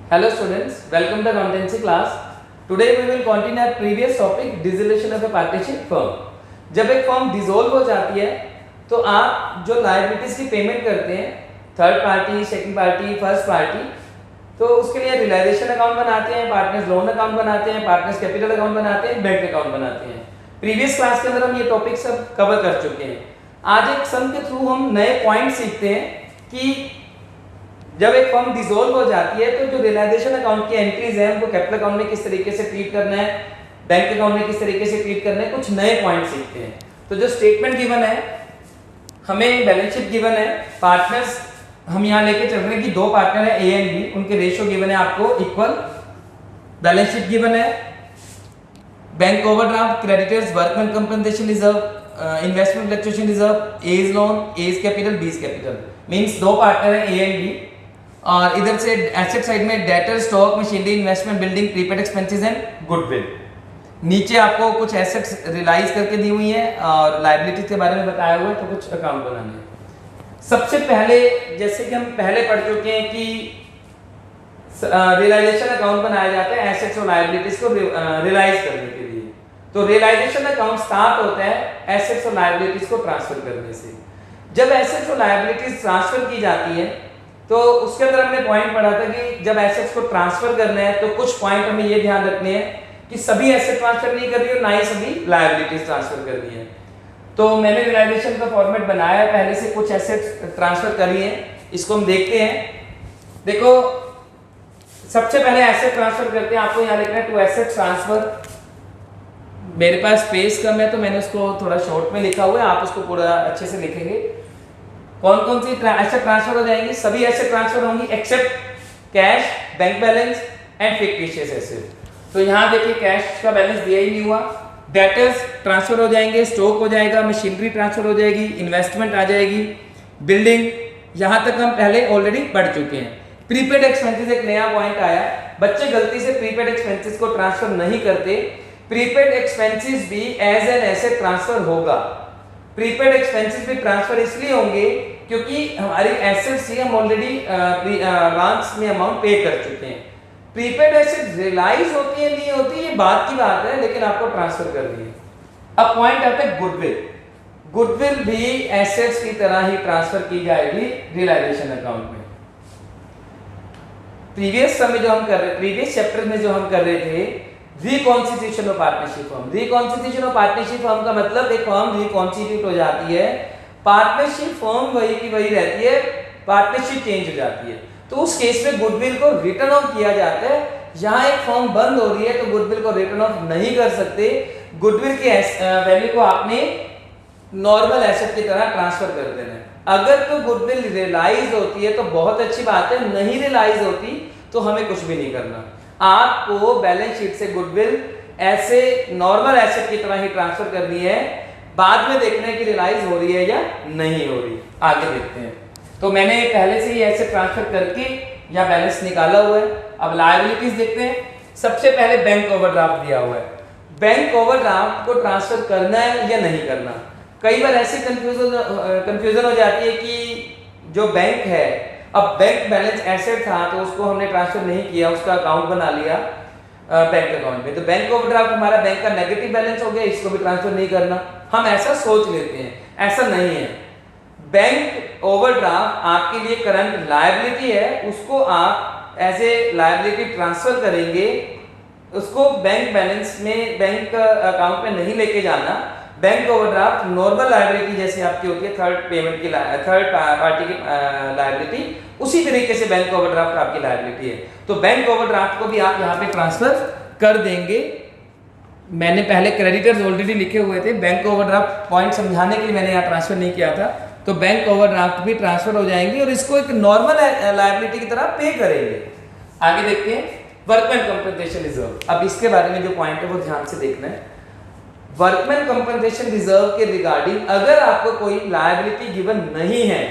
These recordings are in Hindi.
Hello students, welcome to accountancy class. Today we will continue our previous topic dissolution of a partnership firm. जब एक फर्म डिसॉल्व हो जाती है तो आप जो लायबिलिटीज की पेमेंट करते हैं third party, second party, first party, तो उसके लिए रियलाइजेशन अकाउंट बनाते हैं, पार्टनर्स लोन अकाउंट बनाते हैं, पार्टनर्स कैपिटल अकाउंट बनाते हैं, बैंक अकाउंट बनाते हैं। प्रीवियस क्लास के अंदर हम ये टॉपिक सब कवर कर चुके हैं। आज एक सम के थ्रू हम नए पॉइंट सीखते हैं कि जब एक फर्म डिसॉल्व हो जाती है तो जो रियलाइजेशन अकाउंट की एंट्रीज है उनको कैपिटल अकाउंट में किस तरीके से ट्रीट करना है, बैंक अकाउंट में किस तरीके से ट्रीट करना है, कुछ नए पॉइंट सीखते हैं। तो जो स्टेटमेंट गिवन है, हमें बैलेंस शीट गिवन है, पार्टनर्स हम यहाँ लेके चल रहे हैं कि दो पार्टनर है ए एंड बी, उनके रेशियो गिवन है आपको इक्वल, बैलेंस शीट गिवन है, bank overdraft, creditors, workman compensation reserve, investment fluctuation reserve, A's loan, A's capital, B's capital, means दो पार्टनर है ए एंड बी। और इधर से एसेट साइड में debtor, stock, machinery, investment, building, prepaid expenses and goodwill. नीचे आपको कुछ एसेट्स रियलाइज करके दी हुई है और लायबिलिटीज के बारे में बताया हुआ है, तो कुछ अकाउंट बनाने हैं। सबसे पहले जैसे कि हम पहले पढ़ चुके हैं कि रियलाइजेशन अकाउंट बनाया जाता है एसेट्स और लायबिलिटीज को रियलाइज करने के लिए। तो रियलाइजेशन अकाउंट स्टार्ट होता है एसेट्स और लायबिलिटीज को ट्रांसफर करने से। जब एसेट्स और लायबिलिटीज ट्रांसफर की जाती है तो उसके अंदर हमने पॉइंट पढ़ा था कि जब एसेट्स को ट्रांसफर करना है तो कुछ पॉइंट हमें ये ध्यान रखने हैं कि सभी एसेट ट्रांसफर नहीं कर रही और ना ही सभी लायबिलिटीज ट्रांसफर कर रही है। तो मैंने रियलाइजेशन का फॉर्मेट बनाया है, पहले से कुछ एसेट्स ट्रांसफर करी है, इसको हम देखते हैं। देखो सबसे पहले एसेट ट्रांसफर करते हैं, आपको यहाँ लिखना है टू एसेट ट्रांसफर। मेरे पास स्पेस कम है तो मैंने उसको थोड़ा शॉर्ट में लिखा हुआ है, आप उसको पूरा अच्छे से लिखेंगे। कौन कौन सी एसेट ट्रांसफर हो जाएंगी? सभी एसेट ट्रांसफर होंगी except cash, bank balance and fictitious asset. तो यहाँ देखिए कैश का बैलेंस दिया ही नहीं हुआ। डेटर्स ट्रांसफर हो जाएंगे, स्टॉक हो जाएगा, मशीनरी ट्रांसफर हो जाएगी, इन्वेस्टमेंट आ जाएगी, बिल्डिंग, यहाँ तक हम पहले ऑलरेडी पढ़ चुके हैं। प्रीपेड एक्सपेंसेस एक नया पॉइंट आया, बच्चे गलती से प्रीपेड एक्सपेंसेस को ट्रांसफर नहीं करते। प्रीपेड एक्सपेंसेस भी एज एन एसेट ट्रांसफर होगा। प्रीपेड एक्सपेंसेस भी ट्रांसफर इसलिए होंगे क्योंकि हमारी एसेट्स ही हम ऑलरेडी एडवांस में अमाउंट पे कर चुके हैं। प्रीपेड एसेट रियलाइज होती है नहीं होती ये बात की बात है, लेकिन आपको ट्रांसफर करनी है। अब पॉइंट आता है गुडविल। गुडविल भी एसेट्स की तरह ही ट्रांसफर की जाएगी रियलाइजेशन अकाउंट में। प्रीवियस समय जो हम कर रहे, प्रीवियस चैप्टर में जो हम कर रहे थे reconstitution of partnership firm. Reconstitution of partnership firm का मतलब एक फर्म रिकॉन्स्टिट्यूट हो जाती है, पार्टनरशिप फर्म वही की वही रहती है, पार्टनरशिप चेंज हो जाती है, तो उस केस में गुडविल को रिटर्न ऑफ किया जाता है। जहां एक फर्म बंद हो रही है तो गुडविल को रिटर्न ऑफ नहीं कर सकते। गुडविल की वैल्यू को आपने नॉर्मल एसेट की तरह ट्रांसफर कर देना है। अगर तो गुडविल रियलाइज होती है तो बहुत अच्छी बात है, नहीं रियलाइज होती तो हमें कुछ भी नहीं करना। आपको बैलेंस शीट से गुडविल ऐसे नॉर्मल एसेट की तरह ही ट्रांसफर करनी है, बाद में देखना है कि रियलाइज हो रही है या नहीं हो रही। आगे देखते हैं। तो मैंने पहले से ही एसेट ट्रांसफर करके या बैलेंस निकाला हुआ है। अब लायबिलिटीज देखते हैं। सबसे पहले बैंक ओवरड्राफ्ट दिया हुआ है। बैंक ओवरड्राफ्ट को ट्रांसफर करना है या नहीं करना। कई बार ऐसी कंफ्यूजन हो जाती है कि जो बैंक है, अब बैंक बैलेंस एसेट था तो उसको हमने ट्रांसफर नहीं किया, उसका अकाउंट बना लिया बैंक अकाउंट में, तो बैंक ओवरड्राफ्ट हमारा बैंक का नेगेटिव बैलेंस हो गया, इसको भी ट्रांसफर नहीं करना। हम ऐसा सोच लेते हैं, ऐसा नहीं है। बैंक ओवरड्राफ्ट आपके लिए करंट लायबिलिटी है, उसको आप एज ए लायबिलिटी ट्रांसफर करेंगे, उसको बैंक बैलेंस में, बैंक अकाउंट में नहीं लेके जाना। बैंक ओवरड्राफ्ट नॉर्मल लायबिलिटी जैसे आपकी होती है, थर्ड पेमेंट की, थर्ड पार्टी की लायबिलिटी, उसी तरीके से बैंक ओवरड्राफ्ट आपकी लायबिलिटी है। तो बैंक ओवरड्राफ्ट को भी आप यहाँ पे ट्रांसफर कर देंगे। मैंने पहले क्रेडिटर्स ऑलरेडी लिखे हुए थे, बैंक ओवरड्राफ्ट पॉइंट समझाने के लिए मैंने यहाँ ट्रांसफर नहीं किया था। तो बैंक ओवरड्राफ्ट भी ट्रांसफर हो जाएंगे और इसको एक नॉर्मल लायबिलिटी की तरह पे करेंगे। आगे देखते हैं वर्कमैन कंपनसेशन रिजर्व। अब इसके बारे में जो पॉइंट है वो ध्यान से देखना है। वर्कमैन कंपनसेशन रिजर्व के रिगार्डिंग अगर आपको कोई लायबिलिटी गिवन नहीं है,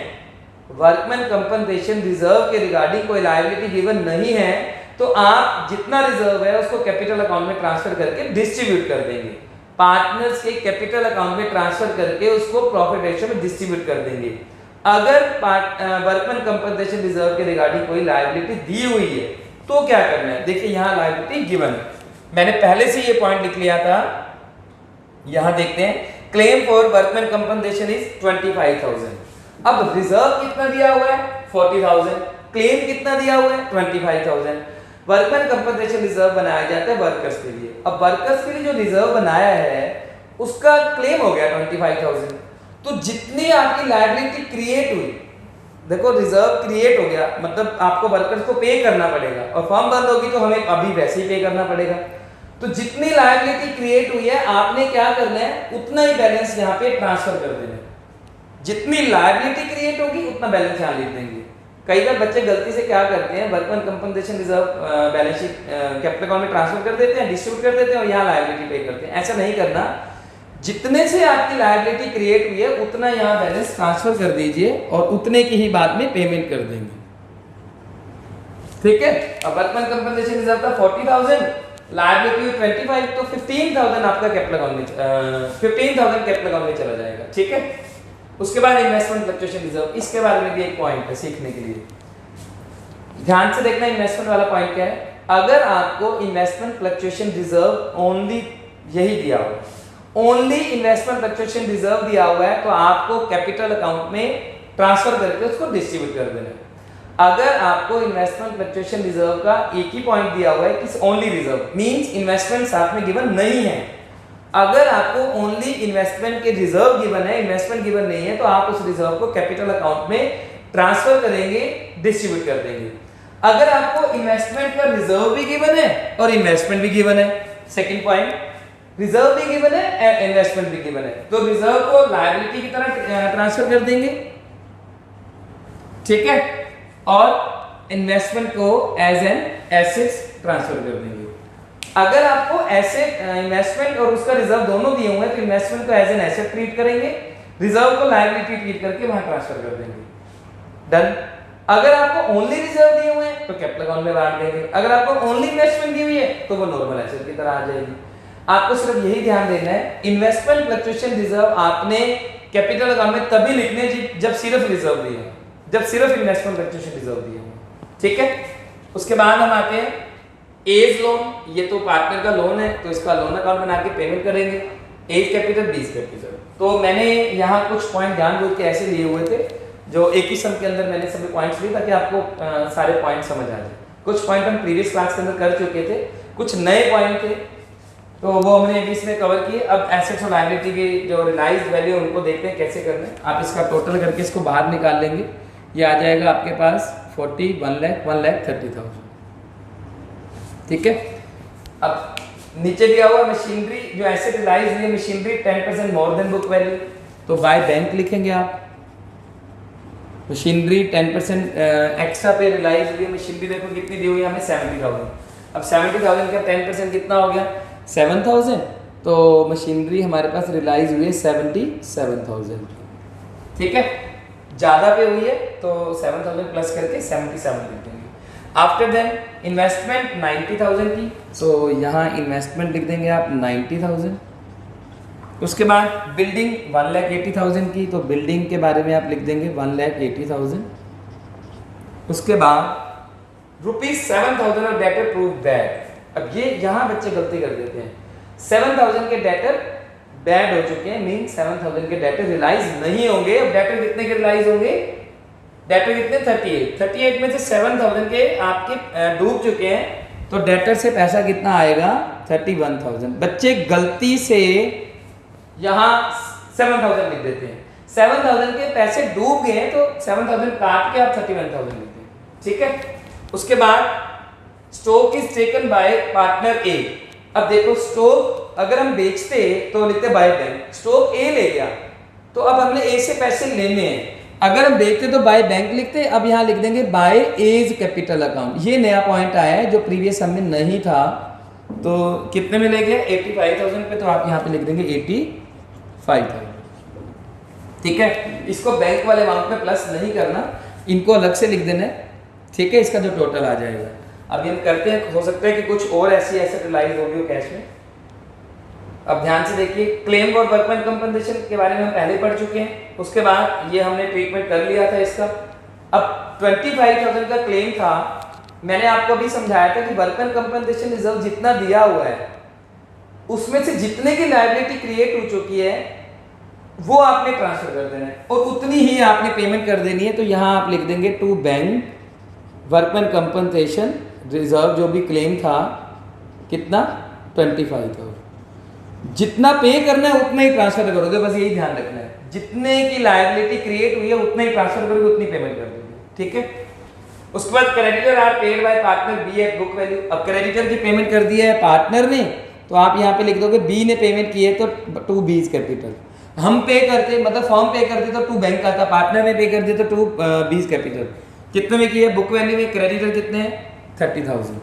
वर्कमैन कंपनसेशन रिजर्व के रिगार्डिंग कोई लायबिलिटी गिवन नहीं है, तो आप जितना रिजर्व है उसको कैपिटल अकाउंट में ट्रांसफर करके डिस्ट्रीब्यूट कर देंगे। पार्टनर्स के कैपिटल अकाउंट में ट्रांसफर करके उसको प्रॉफिट रेशियो में डिस्ट्रीब्यूट कर देंगे। अगर वर्कमैन कंपनसेशन रिजर्व के रिगार्डिंग कोई लायबिलिटी दी हुई है तो क्या करना है, देखिए यहाँ लायबिलिटी गिवन है, मैंने पहले से ये पॉइंट लिख लिया था। यहां देखते हैं claim for workman compensation is 25,000। अब रिजर्व कितना दिया हुआ है 40,000, क्लेम कितना दिया हुआ है 25,000। वर्कमैन कंपनसेशन रिजर्व बनाया जाता है वर्कर्स के लिए। अब वर्कर्स के लिए जो रिजर्व बनाया है उसका क्लेम हो गया 25,000। तो जितनी आपकी लायबिलिटी क्रिएट हुई, देखो रिजर्व क्रिएट हो गया मतलब आपको वर्कर्स को पे करना पड़ेगा, और फर्म बंद होगी तो हमें अभी वैसे ही पे करना पड़ेगा। तो जितनी लायबिलिटी क्रिएट हुई है आपने क्या करना है, उतना ही बैलेंस यहाँ पे ट्रांसफर कर देना है। जितनी लायबिलिटी क्रिएट होगी उतना बैलेंस यहाँ लिख देंगे। कई बार बच्चे गलती से क्या करते हैं, workman compensation reserve balance sheet capital account में ट्रांसफर कर देते हैं, डिस्ट्रीब्यूट कर देते हैं और यहाँ लायबिलिटी पे करते हैं। ऐसा नहीं करना, जितने से आपकी लायबिलिटी क्रिएट हुई है उतना यहाँ बैलेंस ट्रांसफर कर दीजिए और उतने की ही बाद में पेमेंट कर देंगे। ठीक है, अब वर्कमैन कंपनसेशन रिजर्व था 40,000, लायबिलिटी 25, तो 15,000 आपका कैपिटल अकाउंट में 15,000 कैपिटल अकाउंट में चला जाएगा। ठीक है, उसके बाद इन्वेस्टमेंट फ्लक्चुएशन रिजर्व, इसके बारे में भी एक पॉइंट है सीखने के लिए, ध्यान से देखना इन्वेस्टमेंट वाला पॉइंट क्या है। अगर आपको इन्वेस्टमेंट फ्लक्चुएशन रिजर्व ओनली यही दिया हो, ओनली इन्वेस्टमेंट फ्लक्चुएशन रिजर्व दिया हुआ है, तो आपको कैपिटल अकाउंट में ट्रांसफर करके उसको डिस्ट्रीब्यूट कर देना है। अगर आपको इन्वेस्टमेंट फ्लक्चुएशन रिजर्व का एक ही पॉइंट दिया हुआ है कि ओनली रिजर्व मींस इन्वेस्टमेंट साथ में गिवन नहीं है, अगर आपको ओनली इन्वेस्टमेंट के रिजर्व गिवन है, इन्वेस्टमेंट गिवन नहीं है, तो आप उस रिजर्व को कैपिटल अकाउंट में ट्रांसफर करेंगे, डिस्ट्रीब्यूट कर देंगे। अगर आपको इन्वेस्टमेंट का रिजर्व भी गिवन है और इन्वेस्टमेंट भी गिवन है, सेकंड पॉइंट, रिजर्व भी गिवन है इन्वेस्टमेंट भी गिवन है, तो रिजर्व को लायबिलिटी की तरह ट्रांसफर कर देंगे। ठीक है, और इन्वेस्टमेंट को एज एन एसेट ट्रांसफर कर देंगे। अगर आपको एसेट इन्वेस्टमेंट और उसका रिजर्व दोनों दिए हुए हैं तो इन्वेस्टमेंट को एज एन एसेट ट्रीट करेंगे, रिजर्व को लायबिलिटी ट्रीट करके वहां ट्रांसफर कर देंगे। डन। अगर आपको ओनली रिजर्व दिए हुए हैं तो कैपिटल अकाउंट में बांट देंगे, अगर आपको ओनली इन्वेस्टमेंट दी हुई है तो वो नॉर्मल एसेट की तरह आ जाएगी। आपको सिर्फ यही ध्यान देना है, इन्वेस्टमेंट फ्लक्चुएशन रिजर्व आपने कैपिटल अकाउंट में तभी लिखने जब सिर्फ रिजर्व दिए हैं, जब सिर्फ इन्वेस्टमेंट फ्लक्चुएशन रिजर्व दिए हैं। ठीक है, उसके बाद हम आते हैं एज लोन। ये तो पार्टनर का लोन है तो इसका लोन अकाउंट बना के पेमेंट करेंगे, एज कैपिटल बीस कैपिटल। तो मैंने यहाँ कुछ पॉइंट जानबूझ के ऐसे लिए हुए थे जो एक ही सम के अंदर मैंने सभी पॉइंट्स लिए ताकि आपको सारे पॉइंट समझ आ जाए। कुछ पॉइंट हम प्रीवियस क्लास के अंदर कर चुके थे, कुछ नए पॉइंट थे तो वो हमने अभी इसमें कवर किए। अब एसेट्स और लायबिलिटी की जो रियलाइज्ड वैल्यू उनको देखते हैं कैसे करना है। आप इसका टोटल करके इसको बाहर निकाल लेंगे, ये आ जाएगा आपके पास 1,30,00,000। ठीक है, अब नीचे दिया हुआ मशीनरी जो एसेट रियलाइज हुई है machinery 10% more than book value, तो बाय बैंक लिखेंगे आप। मशीनरी 10% एक्स्ट्रा पे रियलाइज हुई है मशीनरी, देखो कितनी दी हुई है हमें 70,000। अब 70,000 का 10% कितना हो गया 7,000, तो मशीनरी हमारे पास रियलाइज हुई है 77,000। ठीक है, ज्यादा पे हुई है तो 7,000 प्लस करके 77 लिख देंगे। आफ्टर देन इन्वेस्टमेंट 90,000 की, तो यहाँ इन्वेस्टमेंट लिख देंगे आप 90,000। उसके बाद बिल्डिंग 1,80,000 की, तो बिल्डिंग के बारे में आप लिख देंगे 1,80,000। उसके बाद ₹7,000 और डेटर प्रूफ दैट। अब ये यहाँ बच्चे गलती कर देते हैं, 7,000 के डेटर बैड हो चुके हैं, मीन 7,000 के डेटर रियलाइज नहीं होंगे। अब डेटर कितने के रियलाइज होंगे, डेटर कितने 38 में से 7,000 के आपके डूब चुके हैं, तो डेटर से पैसा कितना आएगा 31,000। बच्चे गलती से यहाँ 7,000 लिख देते हैं, 7,000 के पैसे डूब गए हैं तो 7,000 काट के आप 31,000 लिखते हैं। ठीक है, उसके बाद stock is taken by partner A. अब देखो स्टॉक अगर हम बेचते तो लिखते बाय बैंक, स्टॉक ए ले गया तो अब हमने ए से पैसे लेने हैं, अगर हम देखते तो बाय बैंक लिखते, अब यहाँ लिख देंगे बाय एज कैपिटल अकाउंट। ये नया पॉइंट आया है जो प्रीवियस में नहीं था, तो कितने में ले गया 85,000 पे, तो आप यहाँ पे लिख देंगे 85,000। ठीक है, इसको बैंक वाले अमाउंट में प्लस नहीं करना, इनको अलग से लिख देना है। ठीक है, इसका जो टोटल आ जाएगा। अभी हम करते हैं, हो सकता है कि कुछ और ऐसी एसेट रियलाइज होगी हो कैश में। अब ध्यान से देखिए, क्लेम फॉर वर्कमैन कंपनसेशन के बारे में हम पहले पढ़ चुके हैं, उसके बाद ये हमने ट्रीटमेंट कर लिया था इसका। अब 25,000 का क्लेम था, मैंने आपको अभी समझाया था कि वर्कमैन कंपनसेशन रिजर्व जितना दिया हुआ है उसमें से जितने की लायबिलिटी क्रिएट हो चुकी है वो आपने ट्रांसफर कर देना है और उतनी ही आपने पेमेंट कर देनी है। तो यहाँ आप लिख देंगे to bank workman compensation reserve, जो भी क्लेम था कितना 25,000, जितना पे करना है उतना ही ट्रांसफर करोगे, बस यही ध्यान रखना है, जितने की लायबिलिटी क्रिएट हुई है उतना ही ट्रांसफर करोगे, उतनी पेमेंट कर दोगे, ठीक है। उसके बाद creditor are paid by partner B at book value. अब क्रेडिटर की पेमेंट कर दी है पार्टनर ने, तो आप यहाँ पे लिख दोगे बी ने पेमेंट की है तो टू बीज कैपिटल। हम पे करते मतलब फॉर्म पे करते तो टू बैंक का था, पार्टनर ने पे कर दिया तो टू बीज कैपिटल। कितने में की है बुक वैल्यू में, क्रेडिटर कितने हैं 30,000।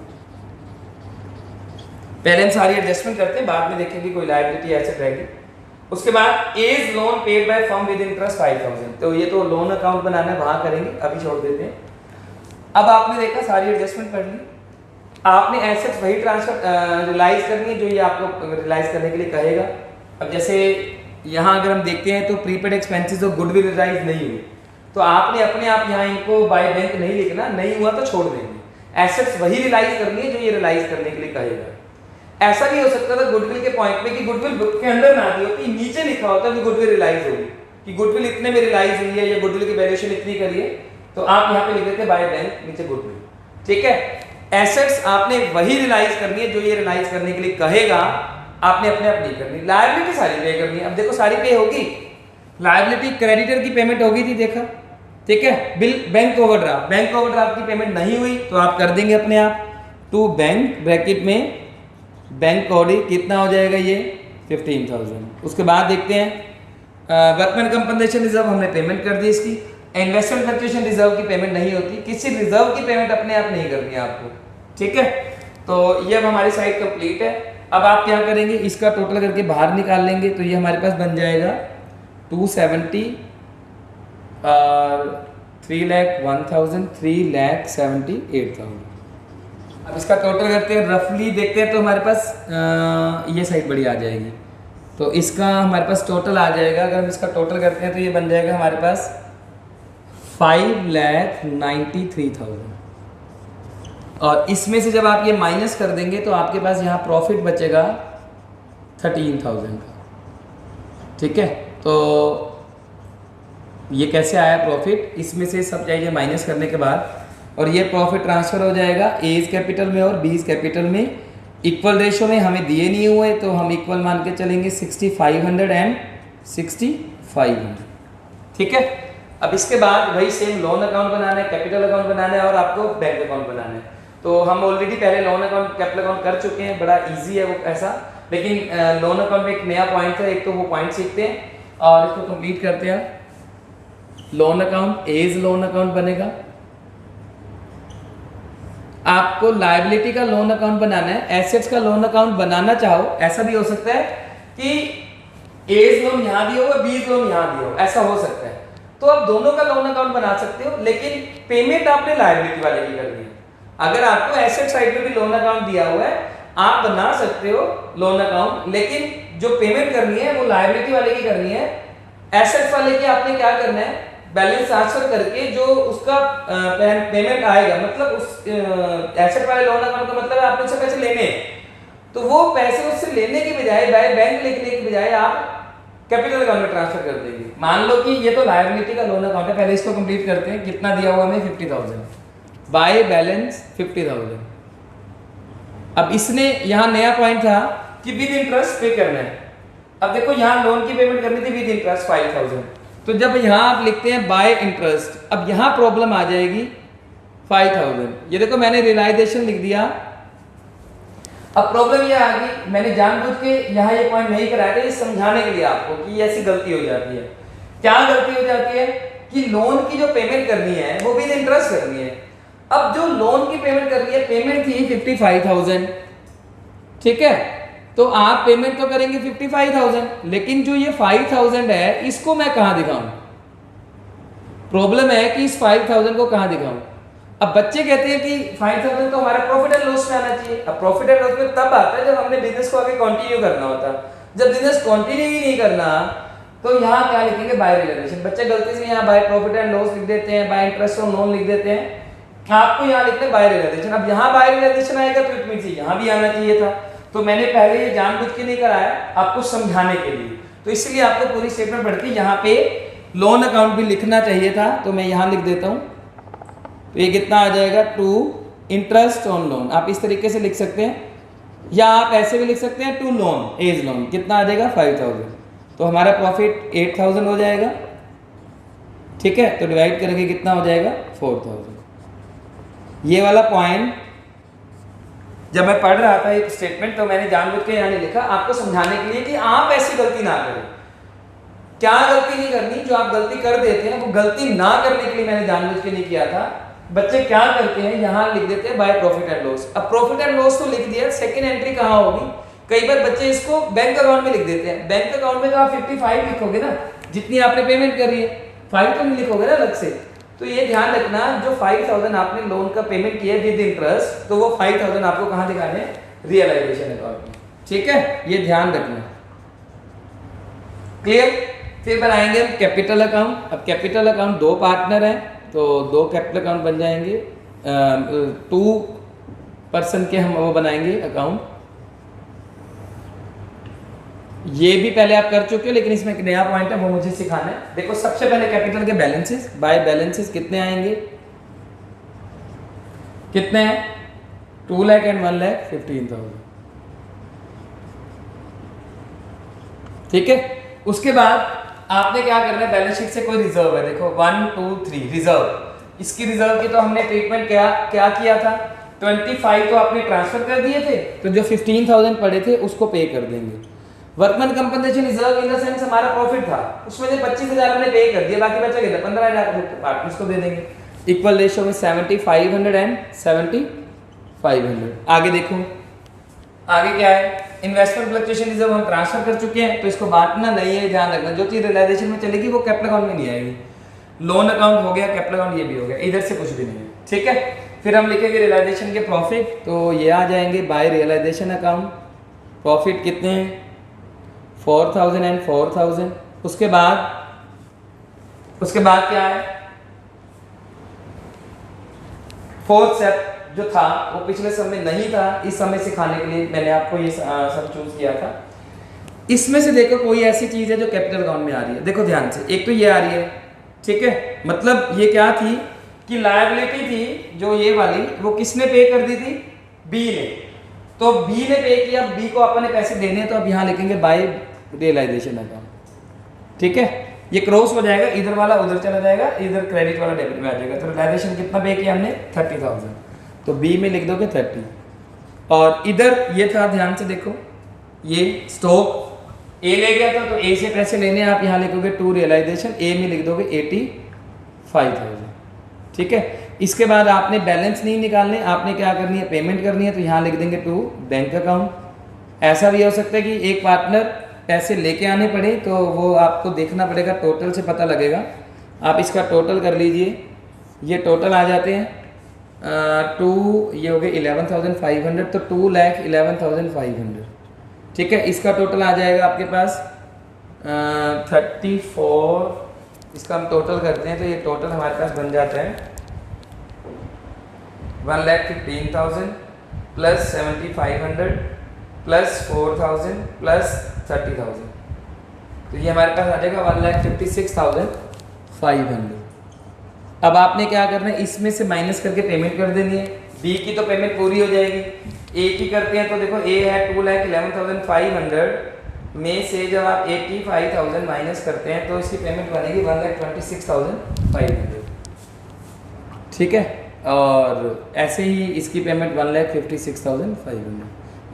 पहले हम सारी एडजस्टमेंट करते हैं, बाद में देखेंगे कोई लायबिलिटी एसेट रहेगी। उसके बाद A's loan paid by firm with interest 5,000, तो ये तो लोन अकाउंट बनाना है वहां करेंगे, अभी छोड़ देते हैं। अब आपने देखा सारी एडजस्टमेंट कर ली, आपने एसेट्स वही ट्रांसफर रियलाइज करनी है जो ये आपको रियलाइज करने के लिए कहेगा। अब जैसे यहाँ अगर हम देखते हैं तो प्रीपेड एक्सपेंसेस और गुडविल रियलाइज नहीं हुई, तो आपने अपने आप यहाँ इनको बाय बैंक नहीं लिखना, नहीं हुआ तो छोड़ देंगे। एसेट्स वही रियलाइज करनी है जो ये रियलाइज करने के लिए कहेगा। ऐसा भी हो सकता था गुडविल के पॉइंट में कि गुडविल बुक के अंदर ना दी होती, नीचे लिखा होता कि गुडविल रियलाइज होगी, कि गुडविल इतने में रियलाइज हुई है या गुडविल की वैल्यूएशन इतनी करी है, तो आप यहाँ पे लिख देते बाय बैंक नीचे गुडविल, ठीक है। एसेट्स आपने वही रियलाइज करनी है जो ये रियलाइज करने के लिए कहेगा, आपने अपने आप नहीं करनी। लायबिलिटी सारी पे करनी है। अब देखो सारी पे होगी, लायबिलिटी क्रेडिटर की पेमेंट होगी थी, देखा, ठीक है। Bill bank overdraft, bank overdraft की पेमेंट नहीं हुई तो आप कर देंगे अपने आप टू बैंक ब्रैकेट में बैंक ऑडिट, कितना हो जाएगा ये 15,000। उसके बाद देखते हैं वर्कमैन कंपनसेशन रिजर्व हमने पेमेंट कर दी इसकी। इन्वेस्टमेंट फ्लक्चुएशन रिजर्व की पेमेंट नहीं होती, किसी रिजर्व की पेमेंट अपने आप नहीं करनी है आपको, ठीक है। तो ये अब हमारी साइड कंप्लीट है। अब आप क्या करेंगे, इसका टोटल करके बाहर निकाल लेंगे, तो ये हमारे पास बन जाएगा 270 और 3,01,000 3,78,000। अब इसका टोटल करते हैं, रफली देखते हैं तो हमारे पास ये साइड बड़ी आ जाएगी, तो इसका हमारे पास टोटल आ जाएगा। अगर हम इसका टोटल करते हैं तो ये बन जाएगा हमारे पास 5,93,000, और इसमें से जब आप ये माइनस कर देंगे तो आपके पास यहाँ प्रॉफिट बचेगा 13,000 का, ठीक है। तो ये कैसे आया प्रॉफिट, इसमें से सब चाहिए माइनस करने के बाद, और ये प्रॉफिट ट्रांसफर हो जाएगा एज कैपिटल में और बीज कैपिटल में। इक्वल रेशो में हमें दिए नहीं हुए तो हम इक्वल मान के चलेंगे 6,500 एंड 6,500, ठीक है। अब इसके बाद वही सेम लोन अकाउंट बनाना है, कैपिटल अकाउंट बनाना है और आपको बैंक अकाउंट बनाना है। तो हम ऑलरेडी पहले लोन अकाउंट कैपिटल अकाउंट कर चुके हैं, बड़ा इजी है वो ऐसा, लेकिन लोन अकाउंट में एक नया पॉइंट है, एक तो वो पॉइंट सीखते हैं और इसको कंप्लीट करते हैं। Loan account A's loan account बनेगा, आपको लायबिलिटी का लोन अकाउंट बनाना है, एसेट्स का लोन अकाउंट बनाना चाहो, ऐसा भी हो सकता है कि एज लोन यहाँ दिया हो बीज लोन यहाँ दिया हो, ऐसा हो सकता है। तो आप दोनों का लोन अकाउंट बना सकते हो, लेकिन पेमेंट आपने लायबिलिटी वाले की करनी है। अगर आपको एसेट साइड में भी लोन अकाउंट दिया हुआ है, आप बना सकते हो लोन अकाउंट, लेकिन जो पेमेंट करनी है वो लायबिलिटी वाले की करनी है। एसेट्स वाले की आपने क्या करना है, बैलेंस ट्रांसफर करके जो उसका पेमेंट आएगा, मतलब उस एसेट वाले लोन अकाउंट का मतलब है आपने उससे पैसे लेने हैं, तो वो पैसे उससे लेने की बजाय बाय बैंक लिखने की बजाय आप कैपिटल अकाउंट में ट्रांसफर कर देंगे। मान लो कि ये तो लायबिलिटी का लोन अकाउंट है, पहले इसको कंप्लीट करते हैं। कितना दिया हुआ हमें 50,000, बाय बैलेंस 50,000। अब इसने यहाँ नया पॉइंट था कि विद इंटरेस्ट पे करना है। अब देखो यहाँ लोन की पेमेंट करनी थी विद इंटरेस्ट 5,000, तो जब यहाँ आप लिखते हैं बाय इंटरेस्ट, अब यहाँ प्रॉब्लम आ जाएगी 5,000। ये देखो मैंने रियलाइजेशन लिख दिया, अब प्रॉब्लम ये आ गई, मैंने जानबूझ के यहाँ ये पॉइंट नहीं कराया था, ये समझाने के लिए आपको कि ऐसी गलती हो जाती है। क्या गलती हो जाती है कि लोन की जो पेमेंट करनी है वो विद इंटरेस्ट करनी है। अब जो लोन की पेमेंट करनी है, पेमेंट थी 55,000, ठीक है, तो आप पेमेंट तो करेंगे 55,000, लेकिन जो ये 5,000 है इसको मैं कहां दिखाऊं? प्रॉब्लम है कि इस 5,000 को कहां दिखाऊं। अब बच्चे कहते हैं कि 5,000 तो हमारा प्रॉफिट एंड लॉस में आना चाहिए। अब प्रॉफिट एंड लॉस में तब आता है जब हमने बिजनेस को आगे कंटिन्यू करना होता है। जब बिजनेस कंटिन्यू ही नहीं करना तो यहाँ क्या लिखेंगे, बाय रियलाइजेशन। बच्चे गलती से यहाँ बाय प्रॉफिट एंड लॉस लिख देते हैं, बाय इंटरेस्ट ऑन लोन लिख देते हैं, आपको यहाँ लिखना है बाय रियलाइजेशन। अब यहाँ बाय रियलाइजेशन आएगा तो इट मींस यहाँ भी आना चाहिए था, तो मैंने पहले ये जानबूझ के नहीं कराया, आपको समझाने के लिए। तो इसलिए आपको पूरी स्टेटमेंट पढ़ के यहाँ पे लोन अकाउंट भी लिखना चाहिए था, तो मैं यहाँ लिख देता हूँ। तो ये कितना आ जाएगा, टू इंटरेस्ट ऑन लोन, आप इस तरीके से लिख सकते हैं, या आप ऐसे भी लिख सकते हैं टू लोन एज लोन, कितना आ जाएगा 5000। तो हमारा प्रॉफिट 8000 हो जाएगा, ठीक है। तो डिवाइड करेंगे कितना हो जाएगा 4000। ये वाला पॉइंट जब मैं पढ़ रहा था एक स्टेटमेंट, तो मैंने जानबूझ के यहाँ नहीं लिखा, आपको समझाने के लिए कि आप ऐसी गलती ना करें। क्या गलती नहीं करनी, जो आप गलती कर देते हैं वो गलती ना करने के लिए मैंने जानबूझ के नहीं किया था। बच्चे क्या करते हैं, यहाँ लिख देते हैं बाय प्रॉफिट एंड लॉस। अब प्रॉफिट एंड लॉस तो लिख दिया, सेकंड एंट्री कहाँ होगी। कई बार बच्चे इसको बैंक अकाउंट में लिख देते हैं। बैंक अकाउंट में तो आप 55 लिखोगे ना, जितनी आपने पेमेंट करी है, 5 तो नहीं लिखोगे ना अलग से। तो ये ध्यान रखना, जो 5000 आपने लोन का पेमेंट किया विद इंटरेस्ट, तो वो 5000 आपको कहाँ दिखाने हैं, रियलाइजेशन अकाउंट में, ठीक है। ये ध्यान रखना, क्लियर। फिर बनाएंगे हम कैपिटल अकाउंट। अब कैपिटल अकाउंट दो पार्टनर हैं, तो दो कैपिटल अकाउंट बन जाएंगे, 2 पर्सन के हम वो बनाएंगे अकाउंट। ये भी पहले आप कर चुके हो, लेकिन इसमें एक नया पॉइंट है, वो मुझे सिखाना है। देखो सबसे पहले कैपिटल के बैलेंसेस, बाय बैलेंसेस कितने आएंगे, कितने हैं, 2 लाख एंड 1,15,000, ठीक है। उसके बाद आपने क्या करना है, बैलेंस शीट से कोई रिजर्व है, देखो 1 2 3 रिजर्व। इसकी रिजर्व की तो हमने ट्रीटमेंट क्या किया था, 25 तो आपने ट्रांसफर कर दिए थे, तो जो 15,000 पड़े थे उसको पे कर देंगे। Workman compensation reserve in the sense हमारा प्रॉफिट था, उसमें से 25,000 हमने पे कर दिया, बाकी बचा कितना 15,000 पार्टनर्स को दे देंगे। इक्वल रेशियो में 7500 एंड 7500। आगे देखो, आगे क्या है, इन्वेस्टमेंट फ्लक्चुएशन रिजर्व हम ट्रांसफर कर चुके हैं, तो इसको बांटना नहीं है, ध्यान रखना। जो चीज रियलाइजेशन में चलेगी वो कैपिटल अकाउंट में नहीं आएगी। लोन अकाउंट हो गया, कैपिटल अकाउंट ये भी हो गया, इधर से कुछ भी नहीं है, ठीक है। फिर हम लिखेंगे रियलाइजेशन के प्रॉफिट, तो ये आ जाएंगे बाय रियलाइजेशन अकाउंट। प्रॉफिट कितने हैं, 4000 एंड 4000। उसके बाद क्या है, फोर्थ स्टेप जो था वो पिछले समय नहीं था, इस समय सिखाने के लिए मैंने आपको ये सब चूज किया था। इसमें से देखो कोई ऐसी चीज है जो कैपिटल अकाउंट में आ रही है, देखो ध्यान से। एक तो ये आ रही है, ठीक है, मतलब ये क्या थी कि लायबिलिटी थी जो ये वाली, वो किसने पे कर दी थी, बी ने। तो बी ने पे किया, बी को अपने पैसे देने हैं, तो अब यहाँ लिखेंगे बाय रियलाइजेशन अकाउंट, ठीक है। ये क्रॉस हो जाएगा, इधर वाला उधर चला जाएगा, इधर क्रेडिट वाला डेबिट में आ जाएगा। तो रियलाइजेशन कितना पे किया हमने, 30,000, तो बी में लिख दोगे 30। और इधर ये था, ध्यान से देखो, ये स्टॉक ए ले गया था, तो ए से पैसे लेने आप यहाँ लिखोगे टू रियलाइजेशन, ए में लिख दोगे 85,000, ठीक है। इसके बाद आपने बैलेंस नहीं निकालने, आपने क्या करनी है, पेमेंट करनी है, तो यहाँ लिख देंगे टू बैंक अकाउंट। ऐसा भी हो सकता है कि एक पार्टनर पैसे लेके आने पड़े, तो वो आपको देखना पड़ेगा, टोटल से पता लगेगा। आप इसका टोटल कर लीजिए, ये टोटल आ जाते हैं ये हो गए 11,500, तो 2,11,500, ठीक है। इसका टोटल आ जाएगा आपके पास 34, इसका हम टोटल करते हैं, तो ये टोटल हमारे पास बन जाता है 1,15,000 प्लस 7,500 प्लस 4,000 प्लस 30,000, तो ये हमारे पास आ जाएगा 1,56,500। अब आपने क्या करना है, इसमें से माइनस करके पेमेंट कर देनी है। बी की तो पेमेंट पूरी हो जाएगी, ए की करते हैं, तो देखो ए है 2,11,500 में से जब आप 85,000 माइनस करते हैं, तो इसकी पेमेंट बनेगी 1,26,500, ठीक है। और ऐसे ही इसकी पेमेंट 1,56,500,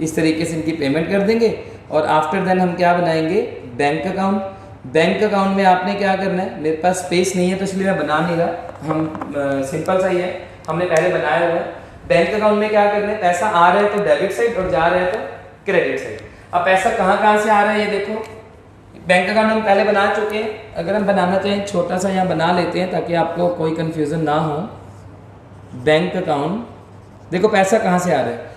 इस तरीके से इनकी पेमेंट कर देंगे। और आफ्टर देन हम क्या बनाएंगे, बैंक अकाउंट। बैंक अकाउंट में आपने क्या करना है, मेरे पास स्पेस नहीं है तो इसलिए मैं बना नहीं रहा, हम सिंपल सा ही है, हमने पहले बनाया हुआ है। बैंक अकाउंट में क्या करना है, पैसा आ रहा है तो डेबिट साइड और जा रहा है तो क्रेडिट साइड। अब पैसा कहाँ से आ रहा है, ये देखो, बैंक अकाउंट हम पहले बना चुके हैं। अगर हम बनाना चाहें छोटा सा यहाँ बना लेते हैं ताकि आपको कोई कंफ्यूजन ना हो। बैंक अकाउंट, देखो पैसा कहाँ से आ रहा है।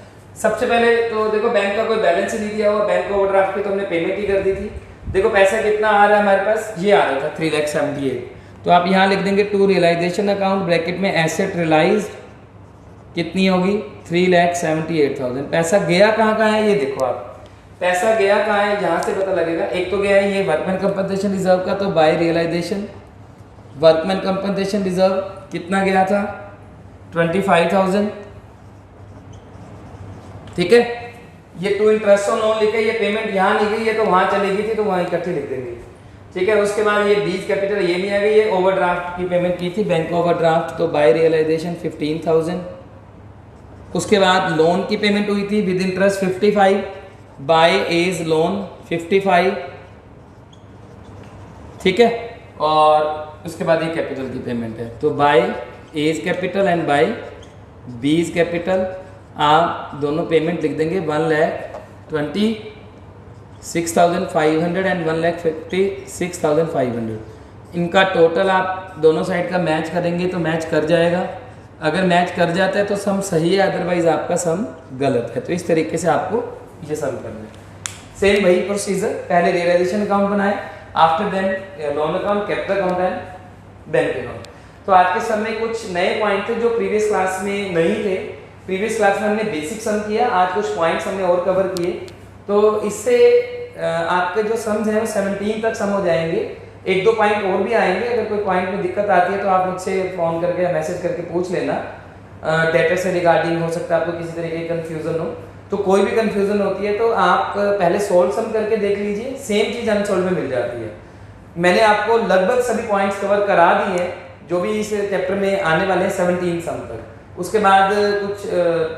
सबसे पहले तो देखो बैंक का कोई बैलेंस ही नहीं दिया हुआ, बैंक ओवरड्राफ्ट पे तो हमने पेमेंट ही कर दी थी। देखो पैसा कितना आ रहा है हमारे पास, ये आ रहा था 3,78,000, तो आप यहाँ लिख देंगे टू रियलाइजेशन अकाउंट, ब्रैकेट में एसेट रियलाइज्ड कितनी होगी 3,78,000। पैसा गया कहाँ कहाँ है ये देखो आप, पैसा गया कहाँ है यहाँ से पता लगेगा। एक तो गया है ये वर्कमैन कंपनसेशन रिजर्व का, तो by realisation workman compensation reserve कितना गया था 25,000, ठीक है। ये टू इंटरेस्ट ऑन लोन लिखा है, ये पेमेंट यहाँ नहीं गई है तो वहाँ चली गई थी तो वहाँ इकट्ठी लिख देंगे, ठीक है। उसके बाद ये बीज कैपिटल ये नहीं आ गई, ये ओवरड्राफ्ट की पेमेंट की थी बैंक ओवरड्राफ्ट, तो बाय रियलाइजेशन 15,000। उसके बाद लोन की पेमेंट हुई थी with interest 55, by A's loan 55, ठीक है। और उसके बाद ये कैपिटल की पेमेंट है, तो by A's capital and by B's capital आप दोनों पेमेंट लिख देंगे 1,26,500 एंड 1,56,500। इनका टोटल आप दोनों साइड का मैच करेंगे तो मैच कर जाएगा। अगर मैच कर जाता है तो सम सही है, अदरवाइज आपका सम गलत है। तो इस तरीके से आपको ये सम करना है। सेम वही प्रोसीजर, पहले रियलाइजेशन अकाउंट बनाए, after then loan account, capital account and bank account. तो आज के सम में कुछ नए पॉइंट थे जो प्रीवियस क्लास में नहीं थे। प्रीवियस क्लास में हमने बेसिक सम किया, आज कुछ पॉइंट्स हमने और कवर किए। तो इससे आपके जो सम्स हैं वो 17 तक सम हो जाएंगे। एक दो पॉइंट और भी आएंगे, अगर कोई पॉइंट में दिक्कत आती है तो आप मुझसे फ़ोन करके या मैसेज करके पूछ लेना। डेटा से रिगार्डिंग हो सकता है आपको किसी तरीके की कन्फ्यूज़न हो, तो कोई भी कन्फ्यूज़न होती है तो आप पहले सोल्व सम करके देख लीजिए, सेम चीज़ अनसोल्व में मिल जाती है। मैंने आपको लगभग सभी पॉइंट्स कवर करा दिए हैं जो भी इस चैप्टर में आने वाले हैं 17 सम तक। उसके बाद कुछ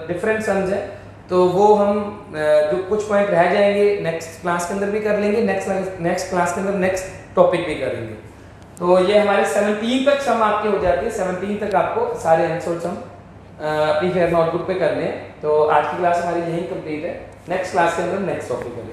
डिफरेंट सम्स हैं, तो वो हम जो कुछ पॉइंट रह जाएंगे नेक्स्ट क्लास के अंदर भी कर लेंगे, नेक्स्ट क्लास के अंदर नेक्स्ट टॉपिक भी करेंगे। तो ये हमारे 17 तक सम आपके हो जाते हैं। 17 तक आपको सारे अनसोल्व सम अपनी फेयर नोटबुक पे करने हैं। तो आज की क्लास हमारी यही कंप्लीट है, नेक्स्ट क्लास के अंदर नेक्स्ट टॉपिक करेंगे।